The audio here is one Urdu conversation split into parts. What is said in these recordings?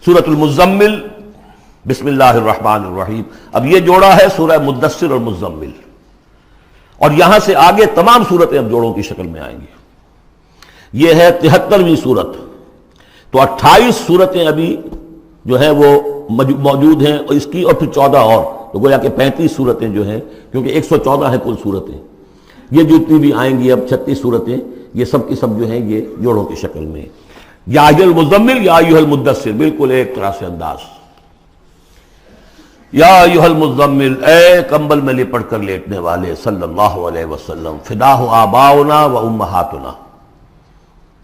سورۃ المزمل، بسم اللہ الرحمن الرحیم. اب یہ جوڑا ہے سورہ مدثر اور مزمل، اور یہاں سے آگے تمام صورتیں اب جوڑوں کی شکل میں آئیں گی. یہ ہے 73ویں صورت. تو 28 صورتیں ابھی جو ہیں وہ موجود ہیں، اور اس کی اور پھر 14 اور، تو گویا کہ 35 صورتیں جو ہیں، کیونکہ 114 ہے کل صورتیں. یہ جتنی بھی آئیں گی اب 36 صورتیں، یہ سب کی سب جو ہیں یہ جوڑوں کی شکل میں. یا ایھا المزمل یا ایھا المدثر، بالکل ایک طرح سے انداز. یا ایھا المزمل، اے کمبل میں لپٹ کر لیٹنے والے، صلی اللہ علیہ وسلم. فداہ آباؤنا و امہاتنا،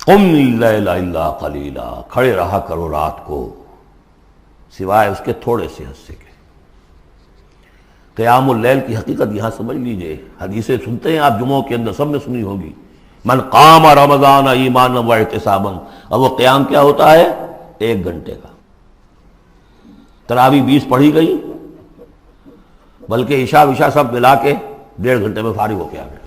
قم اللیل الا قلیلا، کھڑے رہا کرو رات کو سوائے اس کے تھوڑے سے حصے کے. قیام اللیل کی حقیقت یہاں سمجھ لیجئے. حدیثیں سنتے ہیں آپ جمعوں کے اندر، سب نے سنی ہوگی، من قام رمضان ایمانا و احتسابا. اب وہ قیام کیا ہوتا ہے؟ 1 گھنٹے کا. تراویح 20 پڑھی گئی، بلکہ عشاء سب ملا کے 1.5 گھنٹے میں فارغ ہو کے آ گئے.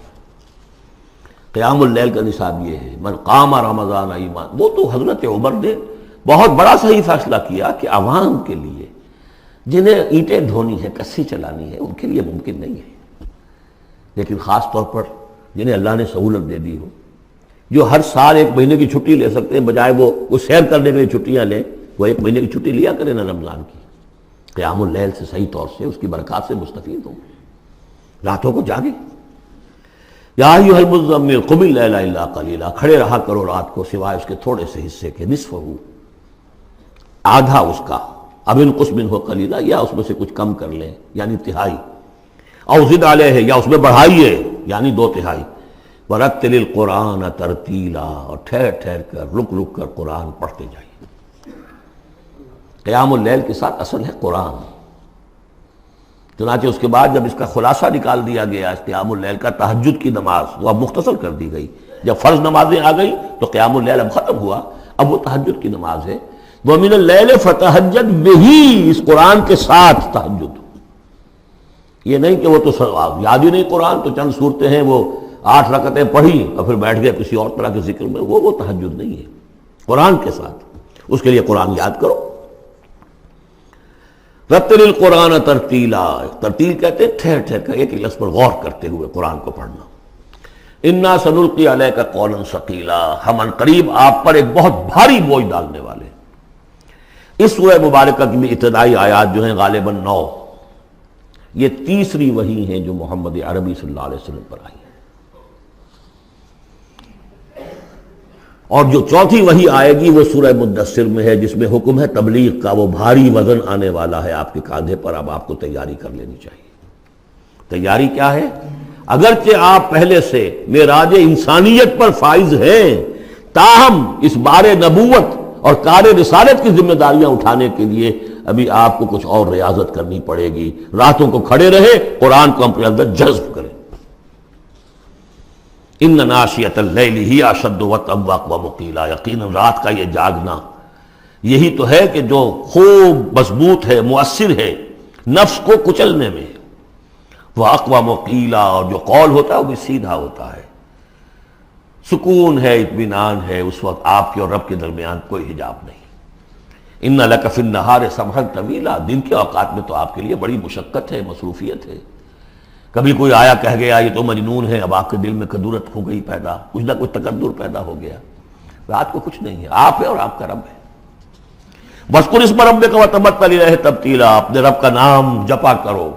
قیام اللیل کا نصاب یہ ہے، من قام رمضان ایمان. وہ تو حضرت عمر نے بہت بڑا صحیح فیصلہ کیا کہ عوام کے لیے جنہیں اینٹیں ڈھونی ہے، کسی چلانی ہے، ان کے لیے ممکن نہیں ہے، لیکن خاص طور پر جنہیں اللہ نے سہولت دے دی ہو، جو ہر سال 1 مہینے کی چھٹی لے سکتے ہیں، بجائے وہ سیر کرنے کے لیے چھٹیاں لیں، وہ 1 مہینے کی چھٹی لیا کریں نا رمضان کی. قیام اللیل سے صحیح طور سے اس کی برکات سے مستفید ہوں، راتوں کو جاگیں. یا ایھا المزمل قم اللیل الا قلیلا، کھڑے رہا کرو رات کو سوائے اس کے تھوڑے سے حصے کے. نصفہ، آدھا اس کا، اب انقص منہ قلیلا، یا اس میں سے کچھ کم کر لیں یعنی تہائی. او زد علیہ، یا اس میں بڑھائیے یعنی 2/3. ورتل القرآن ترتیلا، اور ٹھہر ٹھہر کر رک رک کر قرآن پڑھتے جائیے. قیام اللیل کے ساتھ اصل ہے قرآن. چنانچہ اس کے بعد جب اس کا خلاصہ نکال دیا گیا اس قیام اللیل کا، تہجد کی نماز وہ اب مختصر کر دی گئی. جب فرض نمازیں آ گئی تو قیام اللیل اب ختم ہوا، اب وہ تہجد کی نماز ہے. وَمِنَ اللَّيْلِ فَتَہجد بِهِ، اس قرآن کے ساتھ تہجد. یہ نہیں کہ وہ تو یاد ہی نہیں قرآن، تو چند صورتیں ہیں وہ 8 رکعتیں پڑھی اور پھر بیٹھ گئے کسی اور طرح کے ذکر میں. وہ تہجد نہیں ہے، قرآن کے ساتھ. اس کے لیے قرآن یاد کرو. رتل القرآن ترتیلا، ترتیل کہتے ہیں ٹھہر ٹھہر کر ایک لفظ پر غور کرتے ہوئے قرآن کو پڑھنا. انا سنلقی علیک قولا ثقیلا، ہم ان قریب آپ پر ایک بہت بھاری بوجھ ڈالنے والے. اس سورہ مبارکہ کی ابتدائی آیات جو ہیں غالباً 9، یہ تیسری وحی ہیں جو محمد عربی صلی اللہ علیہ وسلم پر آئی ہیں. اور جو چوتھی وحی آئے گی وہ سورہ مدثر میں ہے، جس میں حکم ہے تبلیغ کا. وہ بھاری وزن آنے والا ہے آپ کے کاندھے پر، اب آپ کو تیاری کر لینی چاہیے. تیاری کیا ہے؟ اگرچہ آپ پہلے سے معراج انسانیت پر فائز ہیں، تاہم اس بار نبوت اور کار رسالت کی ذمہ داریاں اٹھانے کے لیے ابھی آپ کو کچھ اور ریاضت کرنی پڑے گی. راتوں کو کھڑے رہے، قرآن کو اپنے اندر جذب کریں. ان ناشیۃ اللیل ہی اشد وطئا واقوم مقیلا، یقیناً رات کا یہ جاگنا یہی تو ہے کہ جو خوب مضبوط ہے، مؤثر ہے نفس کو کچلنے میں. وہ اقوام مقیلا، اور جو قول ہوتا ہے وہ بھی سیدھا ہوتا ہے. سکون ہے، اطمینان ہے، اس وقت آپ کے اور رب کے درمیان کوئی حجاب نہیں. ان لک فی النہار سبحا طویلا، دن کے اوقات میں تو آپ کے لیے بڑی مشقت ہے، مصروفیت ہے. کبھی کوئی آیا کہہ گیا یہ تو مجنون ہے، اب آپ کے دل میں کدورت ہو گئی پیدا، کچھ نہ کچھ تکدر پیدا ہو گیا. رات کو کچھ نہیں ہے، آپ ہے اور آپ کا رب ہے. وَاذْكُرِ اسْمَ رَبِّكَ وَتَبَتَّلْ إِلَيْهِ تَبْتِيلًا، اپنے رب کا نام جپا کرو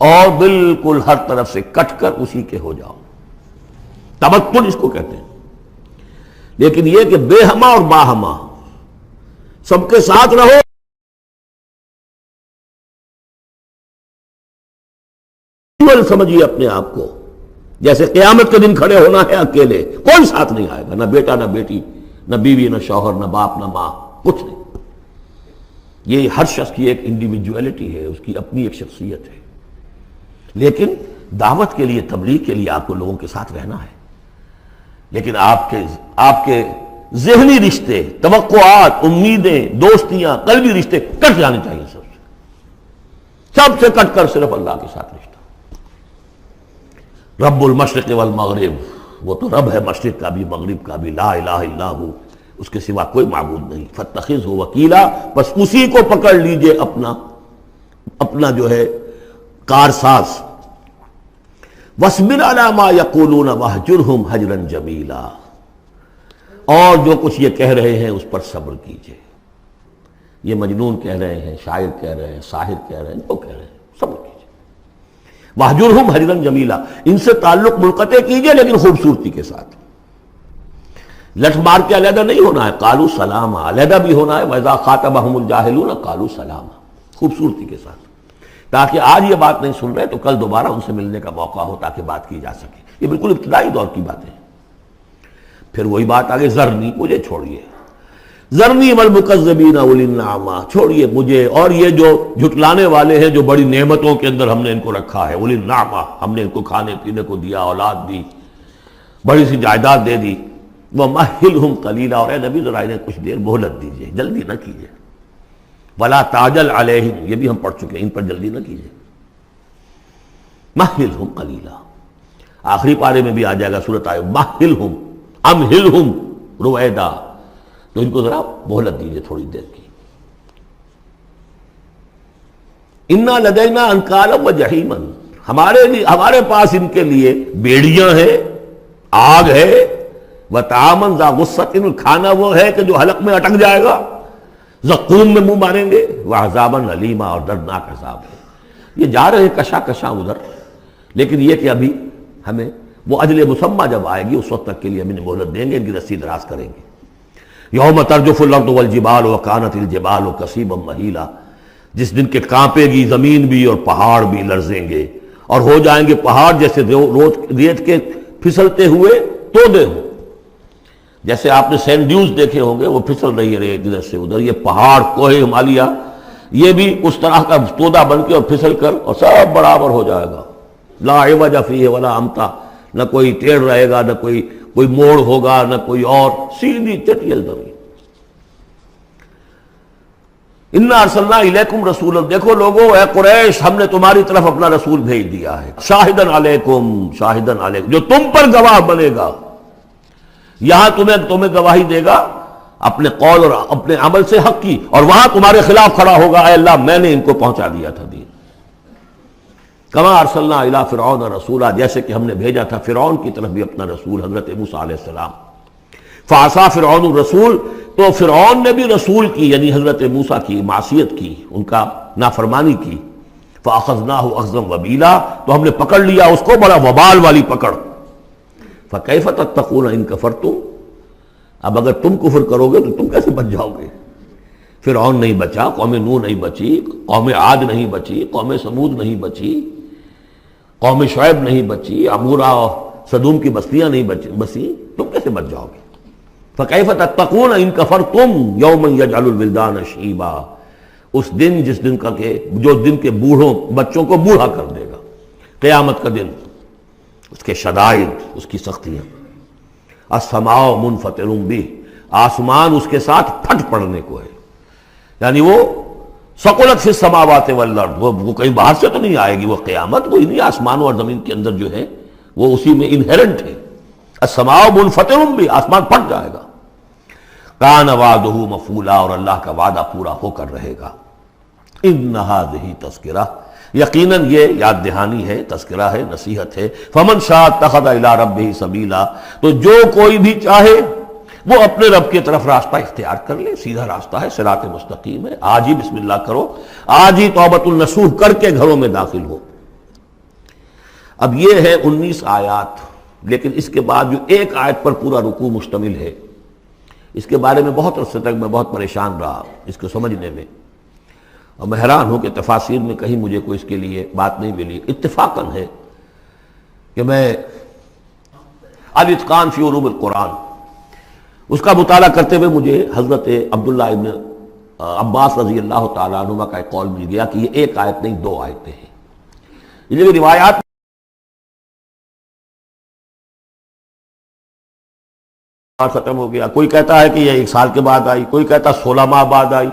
اور بالکل ہر طرف سے کٹ کر اسی کے ہو جاؤ. تبتل اس کو کہتے ہیں. لیکن یہ کہ بے ہما اور باہما سب کے ساتھ رہو. سمجھیے اپنے آپ کو جیسے قیامت کے دن کھڑے ہونا ہے اکیلے، کوئی ساتھ نہیں آئے گا، نہ بیٹا نہ بیٹی، نہ بیوی نہ شوہر، نہ باپ نہ ماں، کچھ نہیں. یہ ہر شخص کی ایک انڈیویجویلٹی ہے، اس کی اپنی ایک شخصیت ہے. لیکن دعوت کے لیے، تبلیغ کے لیے آپ کو لوگوں کے ساتھ رہنا ہے. لیکن آپ کے ذہنی رشتے، توقعات، امیدیں، دوستیاں، قلبی رشتے کٹ جانے چاہیے. سب سے کٹ کر صرف اللہ کے ساتھ رشتہ. رب المشرق والمغرب، وہ تو رب ہے مشرق کا بھی مغرب کا بھی. لا الہ الا ہو، اس کے سوا کوئی معبود نہیں، فاتخذہ وکیلا، بس اسی کو پکڑ لیجئے اپنا جو ہے کارساز، واصبر علی ما یقولون واہجرہم ہجرا جمیلا، اور جو کچھ یہ کہہ رہے ہیں اس پر صبر کیجئے. یہ مجنون کہہ رہے ہیں، شاعر کہہ رہے ہیں، ساحر کہہ رہے ہیں، جو کہہ رہے ہیں صبر کیجئے. واہجرہم ہجرا جمیلا، ان سے تعلق منقطع کیجئے لیکن خوبصورتی کے ساتھ، لٹ مار کے علیحدہ نہیں ہونا ہے. قالوا سلاما، علیحدہ بھی ہونا ہے. وَإِذَا خَاطَبَهُمُ الْجَاهِلُونَ قَالُوا سَلَامًا، خوبصورتی کے ساتھ، تاکہ آج یہ بات نہیں سن رہے تو کل دوبارہ ان سے ملنے کا موقع ہو تاکہ بات کی جا سکے. یہ بالکل ابتدائی دور کی باتیں ہیں. پھر وہی بات آگے، ذرنی، مجھے چھوڑیے، ذرنی والمکذبین اولی النعمہ، چھوڑیے مجھے اور یہ جو جھٹلانے والے ہیں جو بڑی نعمتوں کے اندر ہم نے ان کو رکھا ہے. اولی النعمہ، ہم نے ان کو کھانے پینے کو دیا، اولاد دی، بڑی سی جائیداد دے دی. وَمَهِّلْهُمْ قَلِيلًا، اور اے نبی ذرا انہیں کچھ دیر مہلت دیجیے، جلدی نہ کیجیے. وَلَا تَعْجَلْ عَلَيْهِمْ، یہ بھی ہم پڑھ چکے ہیں، ان پر جلدی نہ کیجیے. مَهِّلْهُمْ قَلِيلًا، آخری پارے میں بھی آ جائے گا سورۃ آئے مَهِّلْهُمْ أَمْهِلْهُمْ رُوَیدًا، تو ان کو ذرا مہلت دیجیے تھوڑی دیر کی. اِنَّا لَدَيْنَا أَنْكَالًا وَجَحِيمًا، ہمارے پاس ان کے لیے بیڑیاں ہیں، آگ ہے، وَطَعَامًا ذَا غُصَّةٍ، کھانا وہ ہے کہ جو حلق میں اٹک جائے گا، زقوم میں منہ ماریں گے، وَعَذَابًا أَلِيمًا، اور دردناک عذاب ہے. یہ جا رہے ہیں کشا کشا ادھر، لیکن یہ کہ ابھی ہمیں وہ اجل مسمى جب آئے گی اس وقت تک کے لیے ہم انہیں مہلت دیں گے، ان کی رسی دراز کریں گے. یوم ترجف الارض والجبال وکانت الجبال کثیبا مہیلا، جس دن کے کانپے گی زمین بھی اور پہاڑ بھی لرزیں گے، اور ہو جائیں گے پہاڑ جیسے ریت کے پھسلتے ہوئے تودے ہوں. جیسے آپ نے سینڈ ڈیوز دیکھے ہوں گے، وہ پھسل رہی ہے ریت ادھر سے ادھر. یہ پہاڑ کوہ ہمالیہ یہ بھی اس طرح کا تودا بن کے اور پھسل کر اور سب برابر ہو جائے گا. لا عوج فیہ ولا امتا، نہ کوئی ٹیڑھ رہے گا، نہ کوئی موڑ ہوگا، نہ کوئی اور، سیدھی چٹیل زمین. انا ارسلنا الیکم رسولا، دیکھو لوگوں اے قریش، ہم نے تمہاری طرف اپنا رسول بھیج دیا ہے. شاہدن علیکم، شاہدن علیکم، جو تم پر گواہ بنے گا. یہاں تمہیں گواہی دے گا اپنے قول اور اپنے عمل سے حق کی، اور وہاں تمہارے خلاف کھڑا ہوگا، اے اللہ میں نے ان کو پہنچا دیا تھا دین. کما ارسلنا الی فرعون رسولا، جیسے کہ ہم نے بھیجا تھا فرعون کی طرف بھی اپنا رسول حضرت موسیٰ علیہ السلام. فعصا فرعون الرسول، تو فرعون نے بھی رسول کی یعنی حضرت موسیٰ کی معصیت کی، ان کا نافرمانی کی. فاخذناہ اخذا وبیلا، تو ہم نے پکڑ لیا اس کو بڑا وبال والی پکڑ. فکیف تتقون ان کفرتم، اب اگر تم کفر کرو گے تو تم کیسے بچ جاؤ گے؟ فرعون نہیں بچا، قوم نوح نہیں بچی، قوم عاد نہیں بچی، قوم سمود نہیں بچی، قوم شعیب نہیں بچی، عمورہ اور صدوم کی بستیاں نہیں بسی، تم کیسے بچ جاؤ گے؟ فکیف تتقون ان کفرتم یوما یجعل الولدان شیبا، اس دن جس دن کا کہ جو دن کے بوڑھوں بچوں کو بوڑھا کر دے گا، قیامت کا دن، اس کے شدائد، اس کی سختیاں. السماء منفطر بہ، آسمان اس کے ساتھ پھٹ پڑنے کو ہے، یعنی وہ ثقلت فی السماوات والارض، وہ کہیں باہر سے تو نہیں آئے گی، وہ قیامت وہی نہیں، آسمانوں اور زمین کے اندر جو ہے وہ اسی میں انہیرنٹ ہے. السماء منفطر بہ، آسمان پھٹ جائے گا. کان وعدہ مفعولا، اور اللہ کا وعدہ پورا ہو کر رہے گا. ان ھذہ تذکرہ، یقیناً یہ یاد دہانی ہے، تذکرہ ہے، نصیحت ہے. فمن شاء اتخذ الی ربہ سبیلا، تو جو کوئی بھی چاہے وہ اپنے رب کی طرف راستہ اختیار کر لے، سیدھا راستہ ہے، صراط مستقیم ہے. آج ہی بسم اللہ کرو، آج ہی توبۃ النصوح کر کے گھروں میں داخل ہو. اب یہ ہے 19 آیات، لیکن اس کے بعد جو ایک آیت پر پورا رکوع مشتمل ہے، اس کے بارے میں بہت عرصے تک میں بہت پریشان رہا اس کو سمجھنے میں، اور میں حیران ہوں کہ تفاسیر میں کہیں مجھے کوئی اس کے لیے بات نہیں ملی. اتفاقاً ہے کہ میں الاتقان فی علوم القرآن اس کا مطالعہ کرتے ہوئے مجھے حضرت عبداللہ ابن عباس رضی اللہ تعالیٰ عنہما کا ایک قول مل گیا کہ یہ ایک آیت نہیں 2 آیتیں ہیں. یہ روایات ختم ہو گیا، کوئی کہتا ہے کہ یہ 1 سال کے بعد آئی، کوئی کہتا 16 ماہ بعد آئی،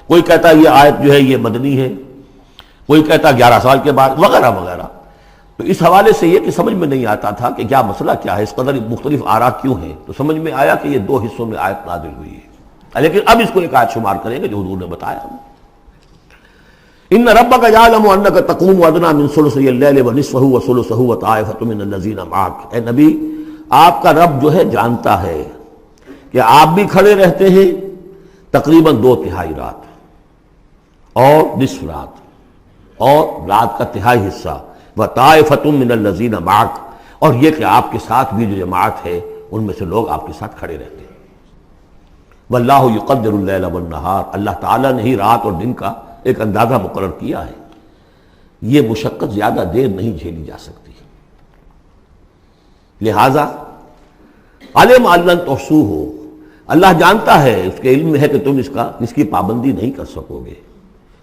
کوئی کہتا ہے یہ آیت جو ہے یہ مدنی ہے، کوئی کہتا 11 سال کے بعد، وغیرہ وغیرہ. تو اس حوالے سے یہ کہ سمجھ میں نہیں آتا تھا کہ کیا مسئلہ کیا ہے، اس قدر مختلف آراء کیوں ہیں. تو سمجھ میں آیا کہ یہ 2 حصوں میں آیت نازل ہوئی ہے. لیکن اب اس کو ایک آیت شمار کریں گے جو حضور نے بتایا ہمیں. ان ربک یعلم انک تقوم ادنی من ثلثی اللیل ونصفہ وثلثہ وطائفۃ من الذین معک. اے نبی آپ کا رب جو ہے جانتا ہے کہ آپ بھی کھڑے رہتے ہیں تقریباً 2/3 رات اور نصف رات اور رات کا تہائی حصہ، وطائفۃ من الذین معک، اور یہ کہ آپ کے ساتھ بھی جو جماعت ہے ان میں سے لوگ آپ کے ساتھ کھڑے رہتے ہیں. واللہ یقدر اللیل والنہار، اللہ تعالیٰ نے ہی رات اور دن کا ایک اندازہ مقرر کیا ہے. یہ مشقت زیادہ دیر نہیں جھیلی جا سکتی. لہذا علم ان لن تحصوہ، اللہ جانتا ہے، اس کے علم میں ہے کہ تم اس کی پابندی نہیں کر سکو گے.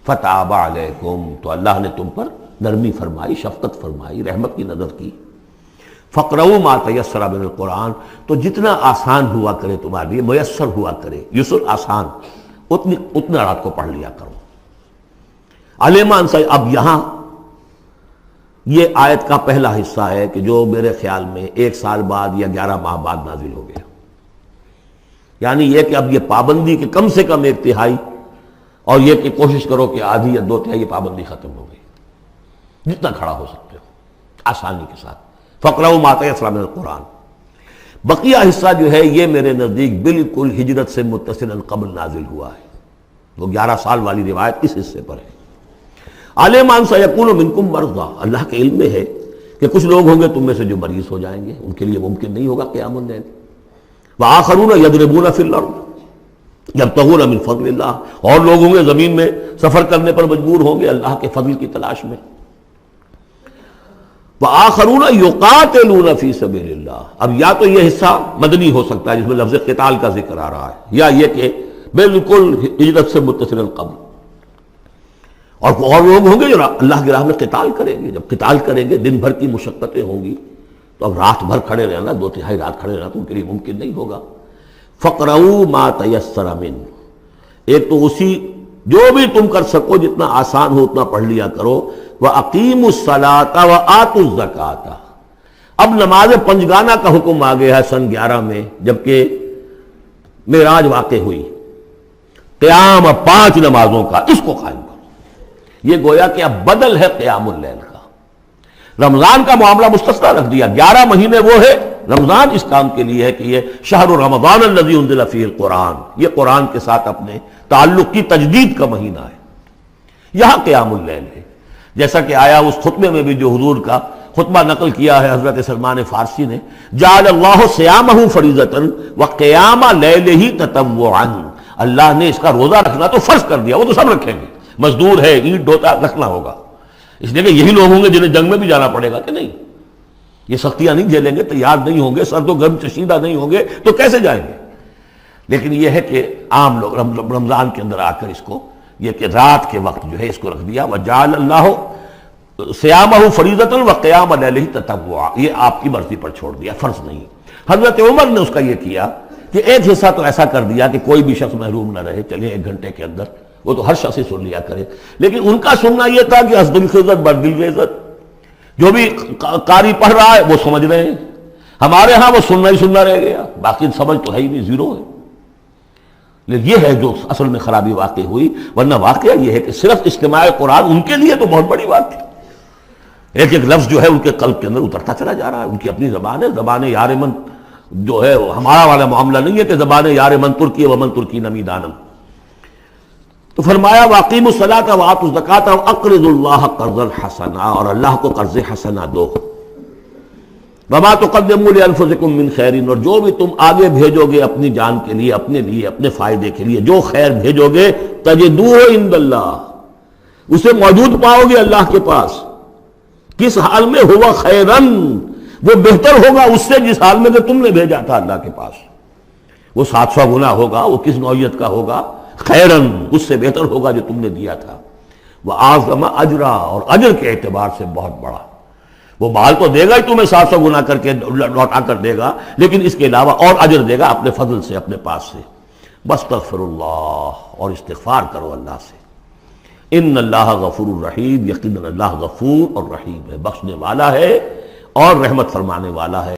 فتاب علیکم، تو اللہ نے تم پر نرمی فرمائی، شفقت فرمائی، رحمت کی نظر کی. فقرؤوا ما تیسر من القرآن، تو جتنا آسان ہوا کرے تمہارے لیے، میسر ہوا کرے، یسر آسان، اتنا رات کو پڑھ لیا کرو. علیمان سے اب یہاں یہ آیت کا پہلا حصہ ہے کہ جو میرے خیال میں 1 سال بعد یا 11 ماہ بعد نازل ہو گیا. یعنی یہ کہ اب یہ پابندی کے کم سے کم 1/3 اور یہ کہ کوشش کرو کہ آدھی یا 2/3 پابندی ختم ہو گئی، جتنا کھڑا ہو سکتے ہو آسانی کے ساتھ. فقرؤوا ما تیسر من القرآن. بقیہ حصہ جو ہے یہ میرے نزدیک بالکل ہجرت سے متصل قبل نازل ہوا ہے. وہ 11 سال والی روایت اس حصے پر ہے. عالم ان سیکون منکم مرضی، اللہ کے علم میں ہے کہ کچھ لوگ ہوں گے تم میں سے جو مریض ہو جائیں گے، ان کے لیے ممکن نہیں ہوگا قیام اللیل. وآخرون یضربون فی الارض یبتغون من فضل اللہ، اور لوگ ہوں گے زمین میں سفر کرنے پر مجبور ہوں گے اللہ کے فضل کی تلاش میں. وآخرون یقاتلون فی سبیل اللہ، اب یا تو یہ حصہ مدنی ہو سکتا ہے جس میں لفظ قتال کا ذکر آ رہا ہے، یا یہ کہ بالکل ہجرت سے متصل قبل. اور لوگ ہوں گے جو اللہ کی راہ میں قتال کریں گے. جب قتال کریں گے دن بھر کی مشقتیں ہوں گی، تو اب رات بھر کھڑے رہنا، 2/3 رات کھڑے رہنا تو ان کے لیے ممکن نہیں ہوگا. فقرؤوا ما تیسر من، ایک تو اسی جو بھی تم کر سکو جتنا آسان ہو اتنا پڑھ لیا کرو. وَأَقِيمُوا الصَّلَاةَ وَآتُوا الزَّكَاةَ. اب نماز پنجگانہ کا حکم آ گیا ہے سن 11 میں، جبکہ معراج واقع ہوئی. قیام 5 نمازوں کا، اس کو قائم کرو. یہ گویا کہ اب بدل ہے قیام اللیل کا. رمضان کا معاملہ مستثنیٰ رکھ دیا. 11 مہینے وہ ہے، رمضان اس کام کے لیے ہے کہ یہ شہر رمضان الذی انزل فیہ القرآن، یہ قرآن کے ساتھ اپنے تعلق کی تجدید کا مہینہ ہے. یہاں قیام اللیل ہے، جیسا کہ آیا اس خطبے میں بھی جو حضور کا خطبہ نقل کیا ہے حضرت سلمان فارسی نے، جعل اللہ صیامہ فریضۃ وقیام لیلہ تطوعا. اللہ نے اس کا روزہ رکھنا تو فرض کر دیا، وہ تو سب رکھیں گے، مزدور ہے، اینٹ ڈھوتا رکھنا ہوگا. اس لیے کہ یہی لوگ ہوں گے جنہیں جنگ میں بھی جانا پڑے گا کہ نہیں. یہ سختیاں نہیں جھیلیں گے، تیار نہیں ہوں گے، سرد و گرم چشیدہ نہیں ہوں گے تو کیسے جائیں گے. لیکن یہ ہے کہ عام لوگ رمضان کے اندر آ کر اس کو یہ کہ رات کے وقت جو ہے اس کو رکھ دیا. وجعل اللہ صیامہ فریضۃ وقیام لیلہ تطوعا، یہ آپ کی مرضی پر چھوڑ دیا، فرض نہیں. حضرت عمر نے اس کا یہ کیا کہ ایک حصہ تو ایسا کر دیا کہ کوئی بھی شخص محروم نہ رہے، چلے 1 گھنٹے کے اندر وہ تو ہر شخص ہی سن لیا کرے. لیکن ان کا سننا یہ تھا کہ حسب الخزت بر دل عزت، جو بھی قاری پڑھ رہا ہے وہ سمجھ رہے ہیں. ہمارے ہاں وہ سننا ہی سننا رہ گیا، باقی سمجھ تو ہے ہی نہیں، زیرو ہے. لیکن یہ ہے جو اصل میں خرابی واقع ہوئی. ورنہ واقعہ یہ ہے کہ صرف اجتماع قرآن ان کے لیے تو بہت بڑی بات تھی. ایک ایک لفظ جو ہے ان کے قلب کے اندر اترتا چلا جا رہا ہے. ان کی اپنی زبان ہے، زبان یار من جو ہے ہمارا والا معاملہ نہیں ہے کہ زبان یار من ترکی ومن ترکی نمی دانم. تو فرمایا واقیموا الصلاۃ وآتوا الزکاۃ واقرضوا اللہ قرضا حسنا، اور اللہ کو قرض حسنا دو. وما تقدموا لانفسکم من خیر، اور جو بھی تم آگے بھیجو گے اپنی جان کے لیے، اپنے لیے، اپنے فائدے کے لیے، جو خیر بھیجو گے تجدوہ عند اللہ، اسے موجود پاؤ گے اللہ کے پاس. کس حال میں؟ ہوا خیرن، وہ بہتر ہوگا اس سے جس حال میں کہ تم نے بھیجا تھا اللہ کے پاس. وہ 700 گنا ہوگا، وہ کس نوعیت کا ہوگا؟ خیرن، اس سے بہتر ہوگا جو تم نے دیا تھا. وہ اعظم اجرا، اور اجر کے اعتبار سے بہت بڑا. وہ مال تو دے گا ہی تمہیں 700 گنا کر کے لوٹا کر دے گا، لیکن اس کے علاوہ اور اجر دے گا اپنے فضل سے، اپنے پاس سے. واستغفر اللہ، اور استغفار کرو اللہ سے. ان اللہ غفور الرحیم، یقیناً اللہ غفور اور رحیم ہے، بخشنے والا ہے اور رحمت فرمانے والا ہے.